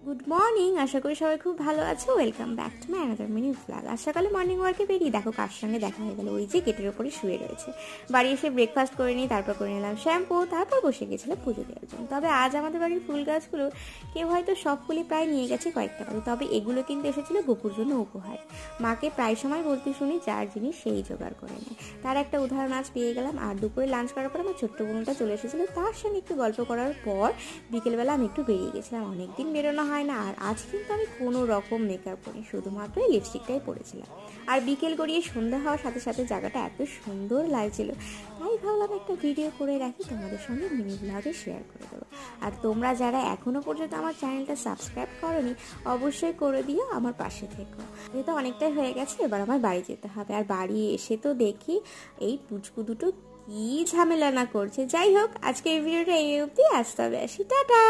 Good morning, আশা করি সবাই খুব ভালো আছে। Welcome back to my another mini blog. আজ সকালে মর্নিং ওয়ার্কে বেরিয়ে দেখো কার সঙ্গে দেখা হয়ে গেল। ওই যে গেটের ওপরে শুয়ে রয়েছে। বাড়ি এসে ব্রেকফাস্ট করে নিই, তারপর করে নিলাম শ্যাম্পু, তারপর বসে গেছিলাম পুজো দেওয়ার জন্য। তবে আজ আমাদের বাড়ির ফুল গাছগুলো কেউ হয়তো সব ফুলই প্রায় নিয়ে গেছে কয়েকটা করে, তবে এগুলো কিন্তু এসেছিলো বকুর জন্য উপহার। মাকে প্রায় সময় বলতে শুনি যার জিনিস সেই জোগাড় করে নেয়, তার একটা উদাহরণ আজ পেয়ে গেলাম। আর দুপুরে লাঞ্চ করার পর আমার ছোট্ট বোনটা চলে এসেছিলো, তার সঙ্গে একটু গল্প করার পর বিকেলবেলা আমি একটু বেরিয়ে গেছিলাম। অনেকদিন বেরোনো হয় না, আর আজ কিন্তু আমি কোনো রকম মেকআপ করি, শুধুমাত্র এই লিপস্টিকটাই পরেছিলাম। আর বিকেল গড়িয়ে সন্ধ্যা হওয়ার সাথে সাথে জায়গাটা এত সুন্দর লাগছিল, তাই ভাবলাম একটা ভিডিও করে রাখি, তোমাদের সঙ্গে মিনি ব্লগে শেয়ার করে দেবো। আর তোমরা যারা এখনও পর্যন্ত আমার চ্যানেলটা সাবস্ক্রাইব করোনি, অবশ্যই করে দিও, আমার পাশে থেকো। যেহেতু অনেকটাই হয়ে গেছে, এবার আমার বাড়ি যেতে হবে। আর বাড়ি এসে তো দেখি এই পুচকু দুটো কি ঝামেলা না করছে। যাই হোক, আজকের ভিডিওটা এই অবধি, আসতে হবে, আসি, টাটা।